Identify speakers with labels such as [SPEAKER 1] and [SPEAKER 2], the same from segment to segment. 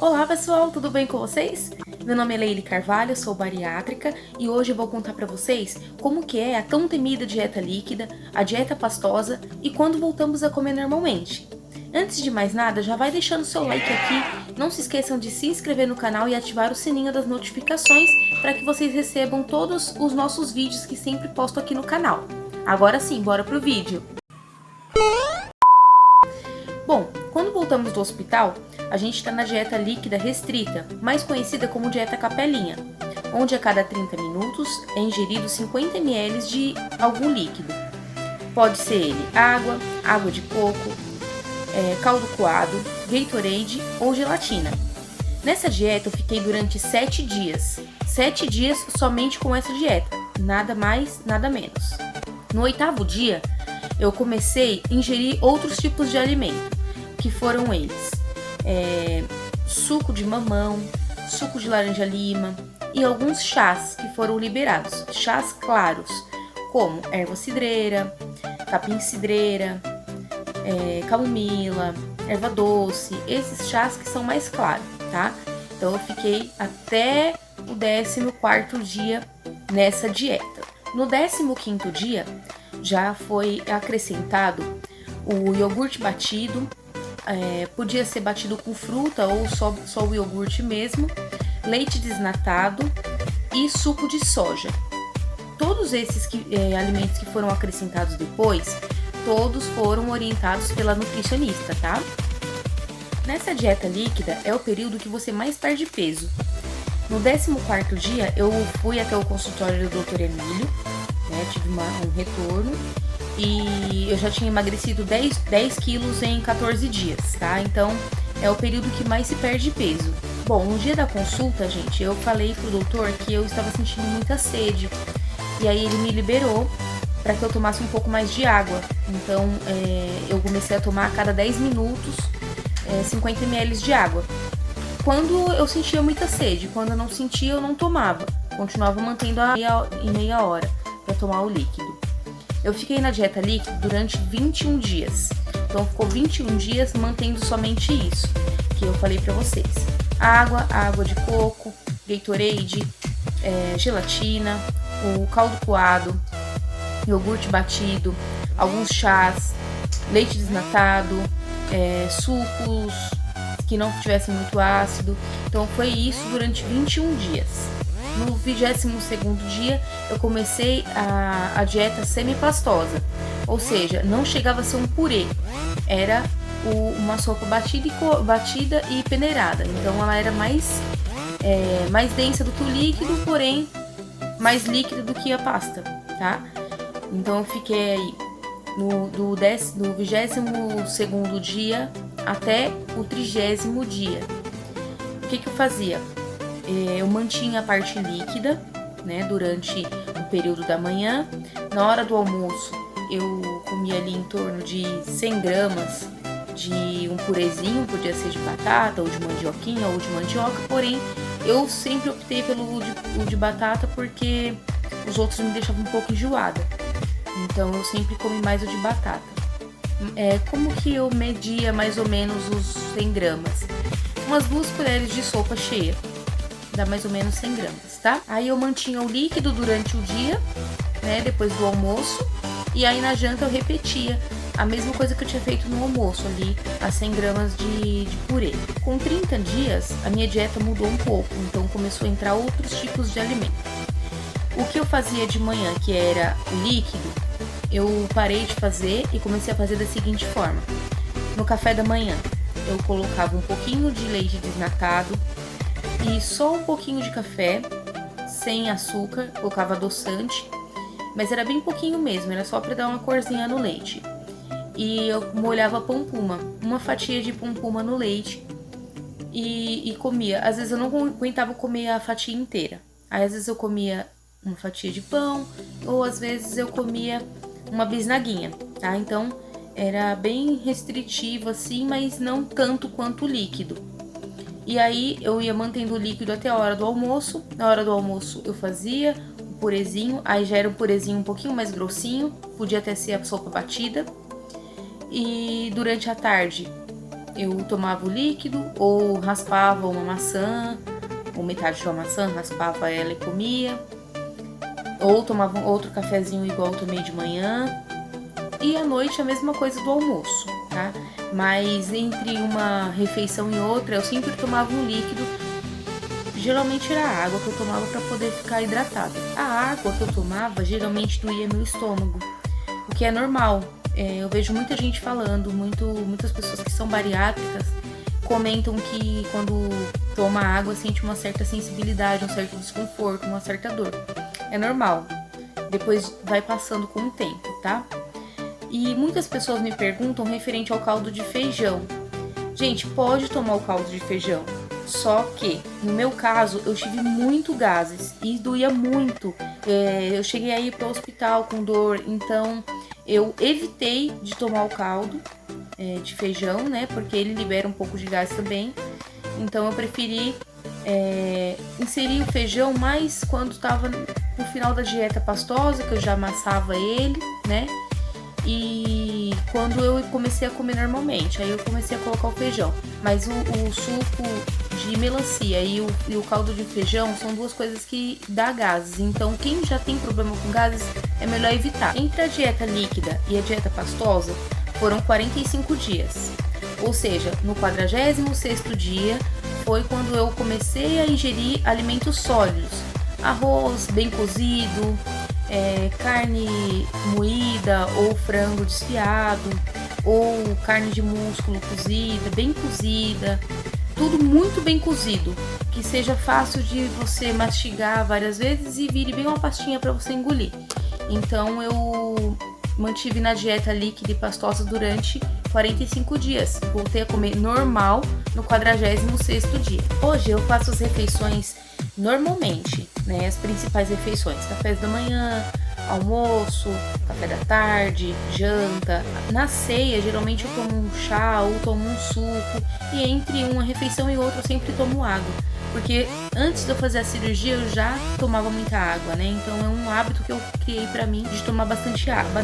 [SPEAKER 1] Olá pessoal, tudo bem com vocês? Meu nome é Leile Carvalho, sou bariátrica e hoje eu vou contar para vocês como que é a tão temida dieta líquida, a dieta pastosa e quando voltamos a comer normalmente. Antes de mais nada, já vai deixando seu like aqui, não se esqueçam de se inscrever no canal e ativar o sininho das notificações para que vocês recebam todos os nossos vídeos que sempre posto aqui no canal. Agora sim, bora pro vídeo! Bom, quando voltamos do hospital, a gente está na dieta líquida restrita, mais conhecida como dieta capelinha, onde a cada 30 minutos é ingerido 50 ml de algum líquido. Pode ser ele água, água de coco, caldo coado, Gatorade ou gelatina. Nessa dieta eu fiquei durante 7 dias. 7 dias somente com essa dieta, nada mais, nada menos. No 8º dia, eu comecei a ingerir outros tipos de alimento, que foram eles: suco de mamão, suco de laranja-lima e alguns chás que foram liberados, chás claros, como erva cidreira, capim cidreira, camomila, erva doce, esses chás que são mais claros, tá? Então eu fiquei até o 14º dia nessa dieta. No 15º dia já foi acrescentado o iogurte batido, podia ser batido com fruta ou só o iogurte mesmo, leite desnatado e suco de soja. Todos esses alimentos que foram acrescentados depois, todos foram orientados pela nutricionista, tá? Nessa dieta líquida é o período que você mais perde peso. No 14º dia eu fui até o consultório do Dr. Emílio, tive um retorno e eu já tinha emagrecido 10 quilos em 14 dias, tá? Então é o período que mais se perde peso. Bom, no dia da consulta, gente, eu falei pro doutor que eu estava sentindo muita sede e aí ele me liberou para que eu tomasse um pouco mais de água. Então eu comecei a tomar a cada 10 minutos 50 ml de água. Quando eu sentia muita sede, quando eu não sentia, eu não tomava. Continuava mantendo em meia hora para tomar o líquido. Eu fiquei na dieta líquida durante 21 dias. Então ficou 21 dias mantendo somente isso que eu falei para vocês: água de coco, Gatorade, gelatina, o caldo coado, iogurte batido, alguns chás, leite desnatado, sucos que não tivessem muito ácido. Então foi isso durante 21 dias. No 22º dia eu comecei a dieta semi-pastosa, ou seja, não chegava a ser um purê, era uma sopa batida e peneirada. Então ela era mais densa do que o líquido, porém mais líquida do que a pasta, tá? Então eu fiquei aí do 22º dia até o 30º dia. O que eu fazia? Eu mantinha a parte líquida, durante o período da manhã. Na hora do almoço, eu comia ali em torno de 100 gramas de um purezinho, podia ser de batata, ou de mandioquinha, ou de mandioca, porém, eu sempre optei pelo de batata porque os outros me deixavam um pouco enjoada. Então, eu sempre comi mais o de batata. Como que eu media mais ou menos os 100 gramas? Umas 2 colheres de sopa cheia. Dá mais ou menos 100 gramas, tá? Aí eu mantinha o líquido durante o dia, depois do almoço. E aí na janta eu repetia a mesma coisa que eu tinha feito no almoço ali, as 100 gramas de purê. Com 30 dias, a minha dieta mudou um pouco, então começou a entrar outros tipos de alimento. O que eu fazia de manhã, que era o líquido, eu parei de fazer e comecei a fazer da seguinte forma. No café da manhã, eu colocava um pouquinho de leite desnatado e só um pouquinho de café, sem açúcar, colocava adoçante, mas era bem pouquinho mesmo, era só para dar uma corzinha no leite. E eu molhava pão puma, uma fatia de pão puma no leite e comia. Às vezes eu não aguentava comer a fatia inteira, aí às vezes eu comia uma fatia de pão, ou às vezes eu comia uma bisnaguinha, tá? Então era bem restritivo assim, mas não tanto quanto o líquido. E aí eu ia mantendo o líquido até a hora do almoço. Na hora do almoço eu fazia o purezinho, aí já era um purezinho um pouquinho mais grossinho, podia até ser a sopa batida. E durante a tarde eu tomava o líquido ou raspava uma maçã, ou metade de uma maçã, raspava ela e comia. Ou tomava outro cafezinho igual eu tomei de manhã. E à noite a mesma coisa do almoço, tá? Mas entre uma refeição e outra eu sempre tomava um líquido. Geralmente era a água que eu tomava para poder ficar hidratada. A água que eu tomava geralmente doía meu estômago, o que é normal. Eu vejo muita gente falando, muitas pessoas que são bariátricas comentam que quando toma água sente uma certa sensibilidade, um certo desconforto, uma certa dor. É normal, depois vai passando com o tempo, tá? E muitas pessoas me perguntam referente ao caldo de feijão. Gente, pode tomar o caldo de feijão, só que no meu caso eu tive muito gases e doía muito. Eu cheguei a ir para o hospital com dor, então eu evitei de tomar o caldo de feijão, né? Porque ele libera um pouco de gás também. Então eu preferi inserir o feijão mais quando estava no final da dieta pastosa, que eu já amassava ele, né? E quando eu comecei a comer normalmente, aí eu comecei a colocar o feijão. Mas o suco de melancia e o caldo de feijão são duas coisas que dá gases. Então quem já tem problema com gases é melhor evitar. Entre a dieta líquida e a dieta pastosa foram 45 dias. Ou seja, no 46º dia foi quando eu comecei a ingerir alimentos sólidos. Arroz bem cozido, carne moída ou frango desfiado, ou carne de músculo cozida, bem cozida, tudo muito bem cozido, que seja fácil de você mastigar várias vezes e vire bem uma pastinha para você engolir. Então eu mantive na dieta líquida e pastosa durante 45 dias. Voltei a comer normal no 46º dia. Hoje eu faço as refeições normalmente, né? As principais refeições: cafés da manhã, almoço, café da tarde, janta. Na ceia, geralmente eu tomo um chá ou tomo um suco. E entre uma refeição e outra eu sempre tomo água. Porque antes de eu fazer a cirurgia eu já tomava muita água, né? Então é um hábito que eu criei pra mim de tomar bastante água.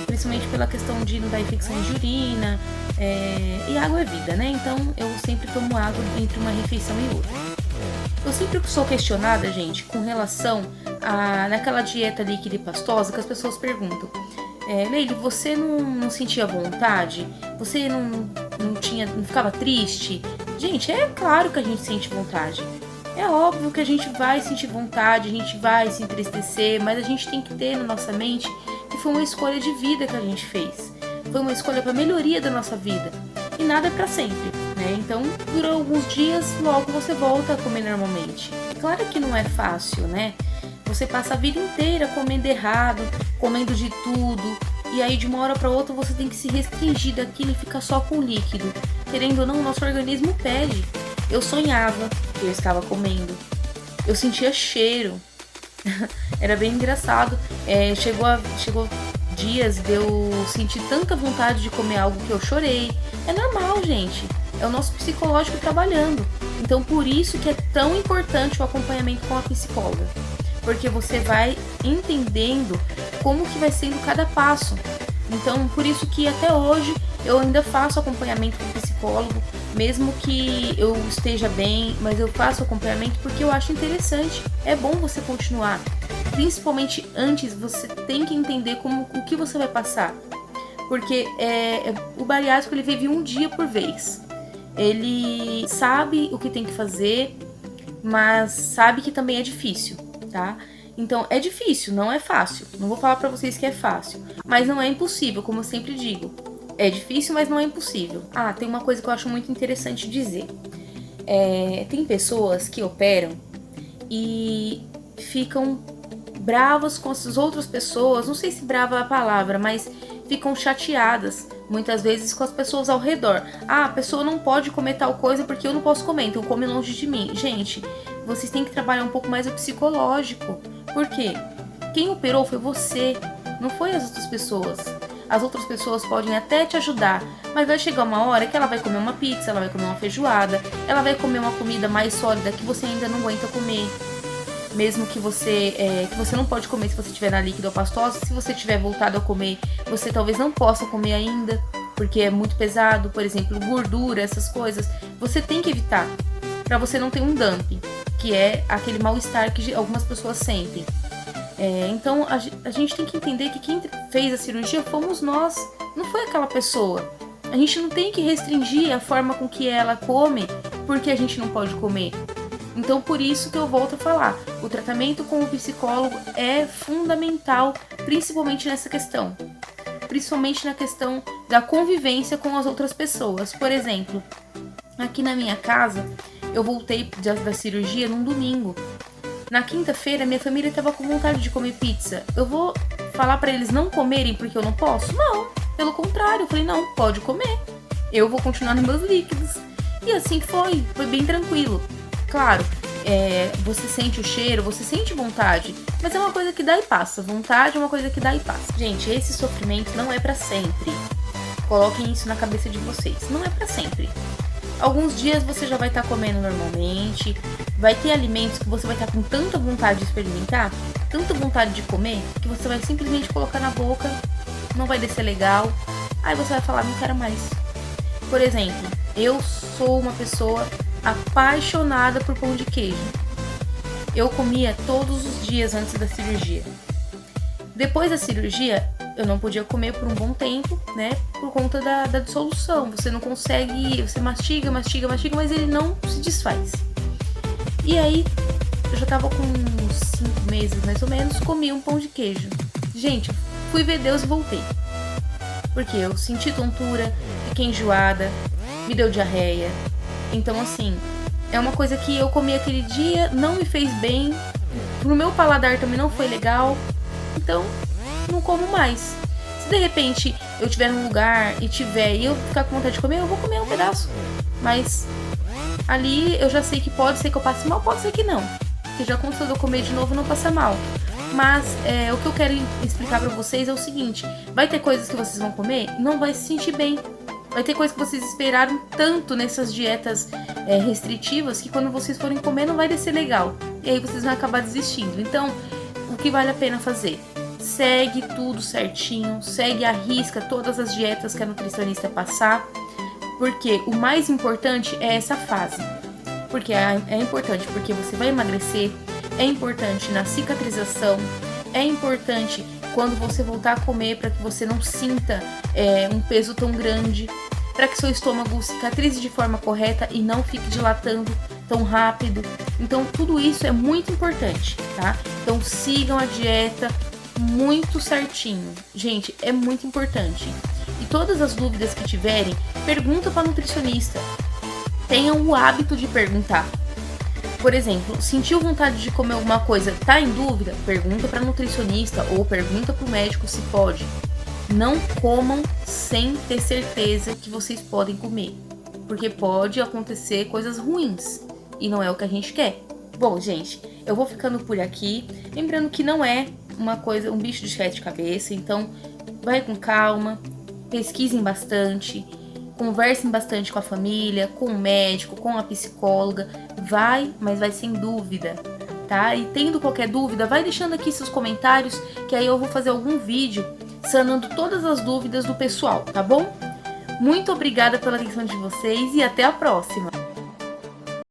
[SPEAKER 1] Principalmente pela questão de não dar infecções de urina. E água é vida, né? Então eu sempre tomo água entre uma refeição e outra. Eu sempre sou questionada, gente, com relação naquela dieta líquida e pastosa, que as pessoas perguntam: Leile, você não sentia vontade? Você não ficava triste? Gente, é claro que a gente sente vontade. É óbvio que a gente vai sentir vontade, a gente vai se entristecer, mas a gente tem que ter na nossa mente que foi uma escolha de vida que a gente fez. Foi uma escolha para melhoria da nossa vida. E nada é para sempre, né? Então, durante alguns dias, logo você volta a comer normalmente. Claro que não é fácil, né? Você passa a vida inteira comendo errado, comendo de tudo, e aí de uma hora para outra você tem que se restringir daquilo e ficar só com líquido. Querendo ou não, o nosso organismo pede. Eu sonhava que eu estava comendo. Eu sentia cheiro. Era bem engraçado. Chegou dias de eu sentir tanta vontade de comer algo que eu chorei. É normal, gente. É o nosso psicológico trabalhando. Então, por isso que é tão importante o acompanhamento com a psicóloga. Porque você vai entendendo como que vai sendo cada passo. Então, por isso que até hoje eu ainda faço acompanhamento com o psicólogo, mesmo que eu esteja bem, mas eu faço acompanhamento porque eu acho interessante. É bom você continuar. Principalmente antes, você tem que entender o que você vai passar. Porque o bariátrico, ele vive um dia por vez. Ele sabe o que tem que fazer, mas sabe que também é difícil, tá? Então, é difícil, não é fácil. Não vou falar pra vocês que é fácil, mas não é impossível, como eu sempre digo. É difícil, mas não é impossível. Tem uma coisa que eu acho muito interessante dizer. Tem pessoas que operam e ficam bravas com as outras pessoas. Não sei se brava é a palavra, mas ficam chateadas, muitas vezes, com as pessoas ao redor. A pessoa não pode comer tal coisa porque eu não posso comer, então come longe de mim. Gente, vocês têm que trabalhar um pouco mais o psicológico. Por quê? Quem operou foi você, não foi as outras pessoas. As outras pessoas podem até te ajudar, mas vai chegar uma hora que ela vai comer uma pizza, ela vai comer uma feijoada, ela vai comer uma comida mais sólida que você ainda não aguenta comer. Mesmo que você não pode comer se você estiver na líquida ou pastosa, se você tiver voltado a comer, você talvez não possa comer ainda. porque é muito pesado, por exemplo, gordura, essas coisas, você tem que evitar, para você não ter um dumping, que é aquele mal-estar que algumas pessoas sentem. Então a gente tem que entender que quem fez a cirurgia fomos nós, não foi aquela pessoa. A gente não tem que restringir a forma com que ela come porque a gente não pode comer. Então por isso que eu volto a falar, o tratamento com o psicólogo é fundamental, principalmente nessa questão. Principalmente na questão da convivência com as outras pessoas. Por exemplo, aqui na minha casa, eu voltei da cirurgia num domingo. Na quinta-feira, minha família estava com vontade de comer pizza. Eu vou falar para eles não comerem porque eu não posso? Não, pelo contrário, eu falei, não, pode comer. Eu vou continuar nos meus líquidos. E assim foi bem tranquilo. Claro, você sente o cheiro, você sente vontade, mas é uma coisa que dá e passa. Vontade é uma coisa que dá e passa. Gente, esse sofrimento não é pra sempre. Coloquem isso na cabeça de vocês. Não é pra sempre. Alguns dias você já vai estar comendo normalmente, vai ter alimentos que você vai estar com tanta vontade de experimentar, tanta vontade de comer, que você vai simplesmente colocar na boca, não vai descer legal, aí você vai falar, não quero mais. Por exemplo, eu sou uma pessoa apaixonada por pão de queijo. Eu comia todos os dias antes da cirurgia. Depois da cirurgia, eu não podia comer por um bom tempo, né? Por conta da dissolução. Você não consegue, você mastiga, mas ele não se desfaz. E aí, eu já tava com uns 5 meses mais ou menos, comi um pão de queijo. Gente, fui ver Deus e voltei. Porque eu senti tontura, fiquei enjoada, me deu diarreia. Então, assim, é uma coisa que eu comi aquele dia, não me fez bem, pro meu paladar também não foi legal, então não como mais. Se de repente eu estiver num lugar e eu ficar com vontade de comer, eu vou comer um pedaço. Mas ali eu já sei que pode ser que eu passe mal, pode ser que não. Porque já aconteceu de eu comer de novo e não passar mal. Mas o que eu quero explicar pra vocês é o seguinte, vai ter coisas que vocês vão comer e não vai se sentir bem. Vai ter coisa que vocês esperaram tanto nessas dietas restritivas que quando vocês forem comer não vai descer legal. E aí vocês vão acabar desistindo. Então, o que vale a pena fazer? Segue tudo certinho, segue à risca todas as dietas que a nutricionista passar. Porque o mais importante é essa fase. Porque é importante porque você vai emagrecer, é importante na cicatrização, é importante quando você voltar a comer para que você não sinta um peso tão grande, para que seu estômago cicatrize de forma correta e não fique dilatando tão rápido. Então tudo isso é muito importante, tá? Então sigam a dieta muito certinho. Gente, é muito importante. E todas as dúvidas que tiverem, pergunta para nutricionista. Tenham o hábito de perguntar. Por exemplo, sentiu vontade de comer alguma coisa, tá em dúvida? Pergunta para nutricionista ou pergunta para o médico se pode. Não comam sem ter certeza que vocês podem comer, porque pode acontecer coisas ruins e não é o que a gente quer. Bom, gente, eu vou ficando por aqui, lembrando que não é um bicho de sete cabeças, então vai com calma, pesquisem bastante, conversem bastante com a família, com o médico, com a psicóloga. Mas vai sem dúvida, tá? E tendo qualquer dúvida, vai deixando aqui seus comentários, que aí eu vou fazer algum vídeo sanando todas as dúvidas do pessoal, tá bom? Muito obrigada pela atenção de vocês e até a próxima!